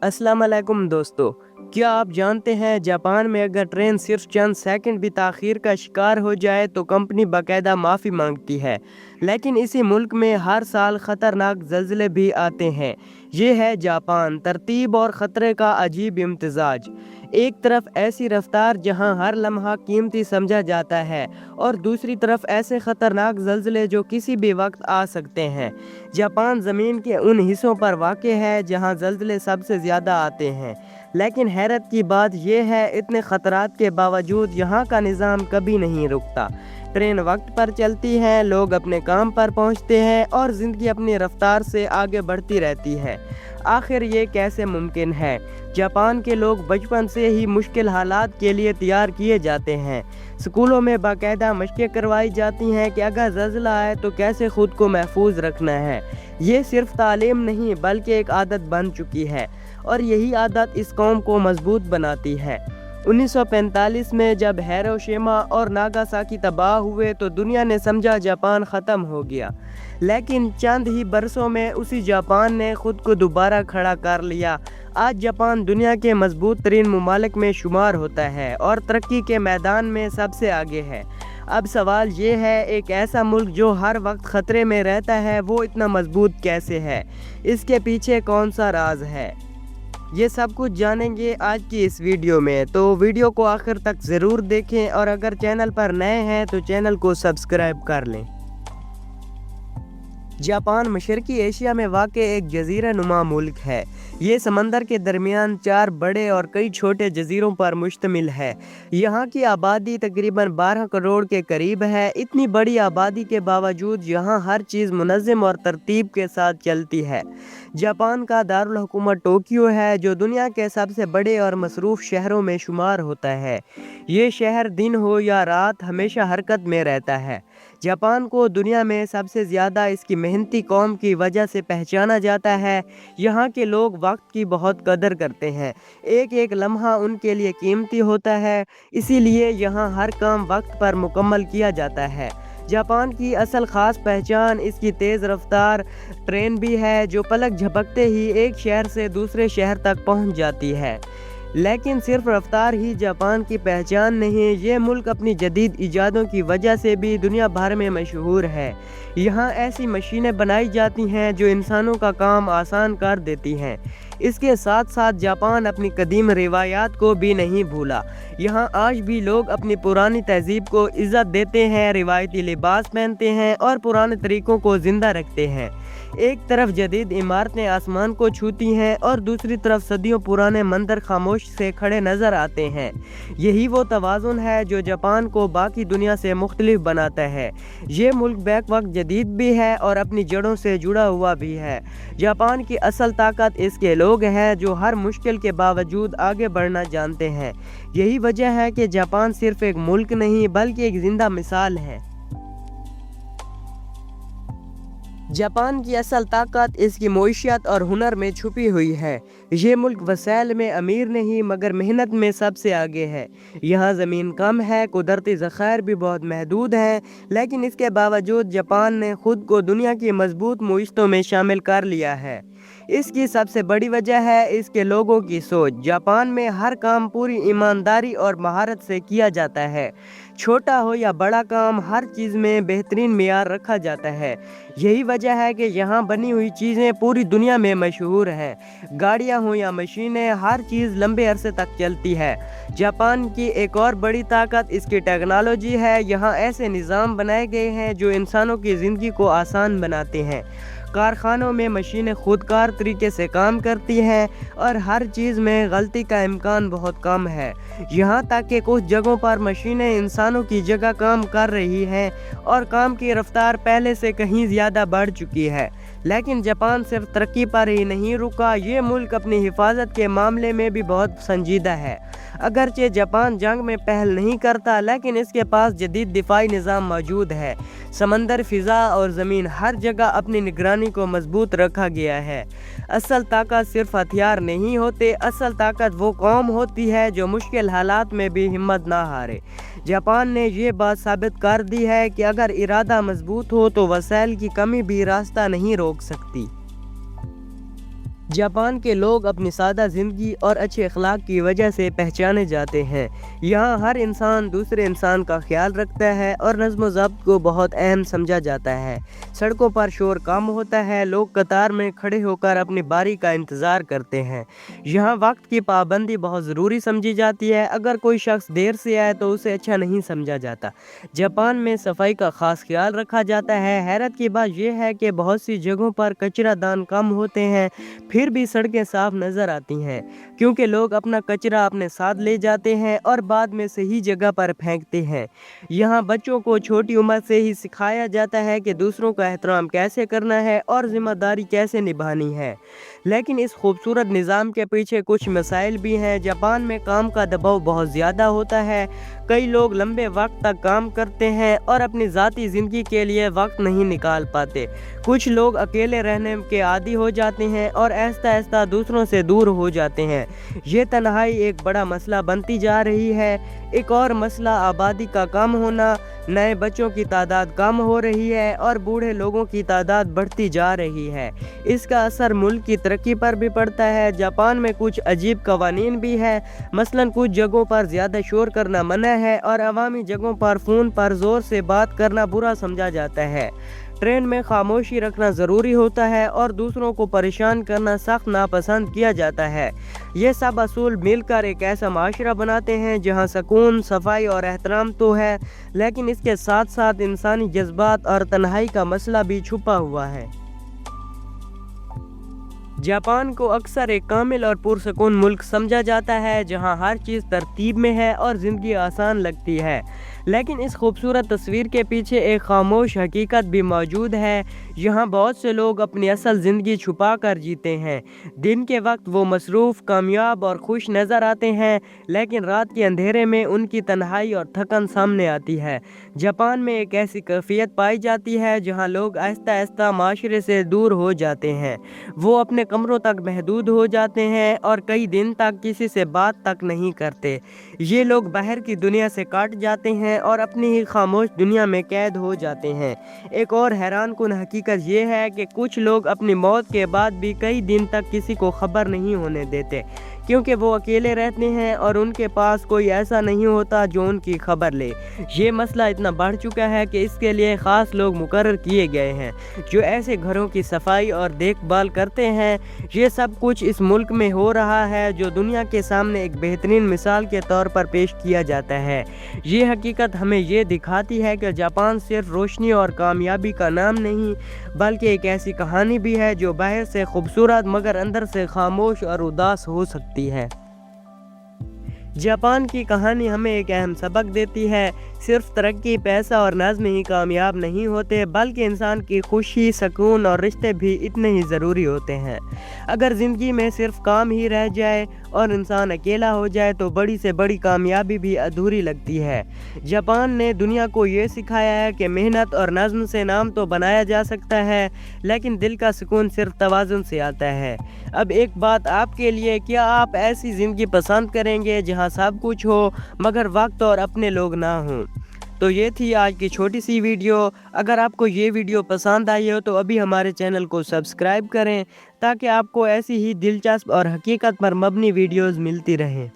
अस्सलाम वालेकुम दोस्तों, क्या आप जानते हैं जापान में अगर ट्रेन सिर्फ चंद सेकंड भी ताख़ीर का शिकार हो जाए तो कंपनी बाकायदा माफ़ी मांगती है। लेकिन इसी मुल्क में हर साल ख़तरनाक ज़लज़ले भी आते हैं। ये है जापान, तरतीब और ख़तरे का अजीब इम्तिज़ाज। एक तरफ ऐसी रफ्तार जहां हर लम्हा कीमती समझा जाता है और दूसरी तरफ ऐसे ख़तरनाक ज़लज़ले जो किसी भी वक्त आ सकते हैं। जापान ज़मीन के उन हिस्सों पर वाक़ है जहां ज़लज़ले सबसे ज़्यादा आते हैं, लेकिन हैरत की बात यह है इतने ख़तरात के बावजूद यहाँ का निज़ाम कभी नहीं रुकता। ट्रेन वक्त पर चलती है, लोग अपने काम पर पहुँचते हैं और ज़िंदगी अपनी रफ्तार से आगे बढ़ती रहती है। आखिर ये कैसे मुमकिन है? जापान के लोग बचपन से ही मुश्किल हालात के लिए तैयार किए जाते हैं। स्कूलों में बाकायदा मशक़ें करवाई जाती हैं कि अगर ज़लज़ला आए तो कैसे ख़ुद को महफूज रखना है। ये सिर्फ तालीम नहीं बल्कि एक आदत बन चुकी है और यही आदत इस कौम को मजबूत बनाती है। 1945 में जब हिरोशिमा और नागासाकी तबाह हुए तो दुनिया ने समझा जापान ख़त्म हो गया, लेकिन चंद ही बरसों में उसी जापान ने ख़ुद को दोबारा खड़ा कर लिया। आज जापान दुनिया के मजबूत तरीन ममालिक में शुमार होता है और तरक्की के मैदान में सबसे आगे है। अब सवाल ये है, एक ऐसा मुल्क जो हर वक्त ख़तरे में रहता है वो इतना मजबूत कैसे है? इसके पीछे कौन सा राज है? ये सब कुछ जानेंगे आज की इस वीडियो में, तो वीडियो को आखिर तक ज़रूर देखें और अगर चैनल पर नए हैं तो चैनल को सब्सक्राइब कर लें। जापान मशरकी एशिया में वाक़ एक जज़ीरा नुमा मुल्क है। ये समंदर के दरमियान 4 बड़े और कई छोटे जज़ीरों पर मुश्तमिल है। यहाँ की आबादी तकरीबन 12 करोड़ के करीब है। इतनी बड़ी आबादी के बावजूद यहाँ हर चीज़ मुनज़्ज़म और तरतीब के साथ चलती है। जापान का दारुल हुकूमत टोक्यो है जो दुनिया के सबसे बड़े और मसरूफ़ शहरों में शुमार होता है। ये शहर दिन हो या रात हमेशा हरकत में रहता है। जापान को दुनिया में सबसे ज़्यादा इसकी मेहनती कौम की वजह से पहचाना जाता है। यहाँ के लोग वक्त की बहुत कदर करते हैं, एक एक लम्हा उनके लिए कीमती होता है, इसीलिए यहाँ हर काम वक्त पर मुकम्मल किया जाता है। जापान की असल ख़ास पहचान इसकी तेज़ रफ्तार ट्रेन भी है जो पलक झपकते ही एक शहर से दूसरे शहर तक पहुँच जाती है। लेकिन सिर्फ रफ्तार ही जापान की पहचान नहीं, ये मुल्क अपनी जदीद इजादों की वजह से भी दुनिया भर में मशहूर है। यहाँ ऐसी मशीनें बनाई जाती हैं जो इंसानों का काम आसान कर देती हैं। इसके साथ साथ जापान अपनी कदीम रिवायात को भी नहीं भूला। यहाँ आज भी लोग अपनी पुरानी तहजीब को इज़्ज़त देते हैं, रिवायती लिबास पहनते हैं और पुराने तरीक़ों को ज़िंदा रखते हैं। एक तरफ जदीद इमारतें आसमान को छूती हैं और दूसरी तरफ सदियों पुराने मंदिर खामोश से खड़े नज़र आते हैं। यही वो तवाज़ुन है जो जापान को बाकी दुनिया से मुख्तलिफ बनाता है। ये मुल्क बैक वक्त जदीद भी है और अपनी जड़ों से जुड़ा हुआ भी है। जापान की असल ताकत इसके लोग हैं जो हर मुश्किल के बावजूद आगे बढ़ना जानते हैं। यही वजह है कि जापान सिर्फ एक मुल्क नहीं बल्कि एक ज़िंदा मिसाल है। जापान की असल ताकत इसकी मईशत और हुनर में छुपी हुई है। ये मुल्क वसाइल में अमीर नहीं मगर मेहनत में सबसे आगे है। यहाँ ज़मीन कम है, कुदरती ज़ख़ायर भी बहुत महदूद हैं, लेकिन इसके बावजूद जापान ने ख़ुद को दुनिया की मजबूत मईशतों में शामिल कर लिया है। इसकी सबसे बड़ी वजह है इसके लोगों की सोच। जापान में हर काम पूरी ईमानदारी और महारत से किया जाता है। छोटा हो या बड़ा काम, हर चीज़ में बेहतरीन मियार रखा जाता है। यही वजह है कि यहाँ बनी हुई चीज़ें पूरी दुनिया में मशहूर हैं। गाड़ियाँ हों या मशीनें, हर चीज़ लंबे अरसे तक चलती है। जापान की एक और बड़ी ताकत इसकी टेक्नोलॉजी है। यहाँ ऐसे निज़ाम बनाए गए हैं जो इंसानों की ज़िंदगी को आसान बनाते हैं। कारखानों में मशीनें खुदकार तरीके से काम करती हैं और हर चीज़ में गलती का इम्कान बहुत कम है। यहाँ तक कि कुछ जगहों पर मशीनें इंसानों की जगह काम कर रही हैं और काम की रफ्तार पहले से कहीं ज़्यादा बढ़ चुकी है। लेकिन जापान सिर्फ तरक्की पर ही नहीं रुका, ये मुल्क अपनी हिफाजत के मामले में भी बहुत संजीदा है। अगरचे जापान जंग में पहल नहीं करता, लेकिन इसके पास जदीद दिफाई निज़ाम मौजूद है। समंदर, फ़िज़ा और ज़मीन, हर जगह अपनी निगरानी को मजबूत रखा गया है। असल ताकत सिर्फ हथियार नहीं होते, असल ताकत वो कौम होती है जो मुश्किल हालात में भी हिम्मत ना हारे। जापान ने ये बात साबित कर दी है कि अगर इरादा मजबूत हो तो वसाइल की कमी भी रास्ता नहीं रोक सकती। जापान के लोग अपनी सादा ज़िंदगी और अच्छे अखलाक की वजह से पहचाने जाते हैं। यहाँ हर इंसान दूसरे इंसान का ख्याल रखता है और नज़्म व ज़ब्त को बहुत अहम समझा जाता है। सड़कों पर शोर कम होता है, लोग कतार में खड़े होकर अपनी बारी का इंतज़ार करते हैं। यहाँ वक्त की पाबंदी बहुत ज़रूरी समझी जाती है, अगर कोई शख्स देर से आए तो उसे अच्छा नहीं समझा जाता। जापान में सफाई का ख़ास ख्याल रखा जाता है। हैरत की बात यह है कि बहुत सी जगहों पर कचरा दान कम होते हैं, फिर भी सड़कें साफ नज़र आती हैं, क्योंकि लोग अपना कचरा अपने साथ ले जाते हैं और बाद में सही जगह पर फेंकते हैं। यहाँ बच्चों को छोटी उम्र से ही सिखाया जाता है कि दूसरों का एहतराम कैसे करना है और ज़िम्मेदारी कैसे निभानी है। लेकिन इस खूबसूरत निज़ाम के पीछे कुछ मसाइल भी हैं। जापान में काम का दबाव बहुत ज़्यादा होता है। कई लोग लंबे वक्त तक काम करते हैं और अपनी ज़ाती ज़िंदगी के लिए वक्त नहीं निकाल पाते। कुछ लोग अकेले रहने के आदी हो जाते हैं और आहिस्ता आहिस्ता दूसरों से दूर हो जाते हैं। ये तन्हाई एक बड़ा मसला बनती जा रही है। एक और मसला आबादी का कम होना, नए बच्चों की तादाद कम हो रही है और बूढ़े लोगों की तादाद बढ़ती जा रही है। इसका असर मुल्क की तरक्की पर भी पड़ता है। जापान में कुछ अजीब कवानीन भी है, मसलन कुछ जगहों पर ज़्यादा शोर करना मना है और अवामी जगहों पर फ़ोन पर ज़ोर से बात करना बुरा समझा जाता है। ट्रेन में खामोशी रखना ज़रूरी होता है और दूसरों को परेशान करना सख्त नापसंद किया जाता है। ये सब असूल मिलकर एक ऐसा माशरा बनाते हैं जहाँ सुकून, सफाई और एहतराम तो है, लेकिन इसके साथ साथ इंसानी जज्बात और तन्हाई का मसला भी छुपा हुआ है। जापान को अक्सर एक कामिल और पुरसकून मुल्क समझा जाता है, जहां हर चीज़ तरतीब में है और ज़िंदगी आसान लगती है। लेकिन इस खूबसूरत तस्वीर के पीछे एक खामोश हकीकत भी मौजूद है। यहाँ बहुत से लोग अपनी असल ज़िंदगी छुपा कर जीते हैं। दिन के वक्त वो मसरूफ़, कामयाब और खुश नज़र आते हैं, लेकिन रात के अंधेरे में उनकी तन्हाई और थकन सामने आती है। जापान में एक ऐसी कैफियत पाई जाती है जहाँ लोग आहिस्ता आहिस्ता माशरे से दूर हो जाते हैं। वो अपने कमरों तक महदूद हो जाते हैं और कई दिन तक किसी से बात तक नहीं करते। ये लोग बाहर की दुनिया से कट जाते हैं और अपनी ही खामोश दुनिया में कैद हो जाते हैं। एक और हैरान कुन हकीकत ये है कि कुछ लोग अपनी मौत के बाद भी कई दिन तक किसी को खबर नहीं होने देते, क्योंकि वो अकेले रहते हैं और उनके पास कोई ऐसा नहीं होता जो उनकी खबर ले। ये मसला इतना बढ़ चुका है कि इसके लिए ख़ास लोग मुकर्रर किए गए हैं जो ऐसे घरों की सफाई और देखभाल करते हैं। ये सब कुछ इस मुल्क में हो रहा है जो दुनिया के सामने एक बेहतरीन मिसाल के तौर पर पेश किया जाता है। ये हकीकत हमें ये दिखाती है कि जापान सिर्फ रोशनी और कामयाबी का नाम नहीं, बल्कि एक ऐसी कहानी भी है जो बाहर से खूबसूरत मगर अंदर से खामोश और उदास हो सकती है। जापान की कहानी हमें एक अहम सबक देती है, सिर्फ तरक्की, पैसा और नज़्म ही कामयाब नहीं होते, बल्कि इंसान की खुशी, सुकून और रिश्ते भी इतने ही ज़रूरी होते हैं। अगर ज़िंदगी में सिर्फ काम ही रह जाए और इंसान अकेला हो जाए तो बड़ी से बड़ी कामयाबी भी अधूरी लगती है। जापान ने दुनिया को ये सिखाया है कि मेहनत और नज़्म से नाम तो बनाया जा सकता है, लेकिन दिल का सुकून सिर्फ तवाज़ुन से आता है। अब एक बात आपके लिए, क्या आप ऐसी ज़िंदगी पसंद करेंगे जहाँ सब कुछ हो मगर वक्त और अपने लोग ना हों? तो ये थी आज की छोटी सी वीडियो। अगर आपको ये वीडियो पसंद आई हो तो अभी हमारे चैनल को सब्सक्राइब करें, ताकि आपको ऐसी ही दिलचस्प और हकीकत पर मबनी वीडियोज़ मिलती रहें।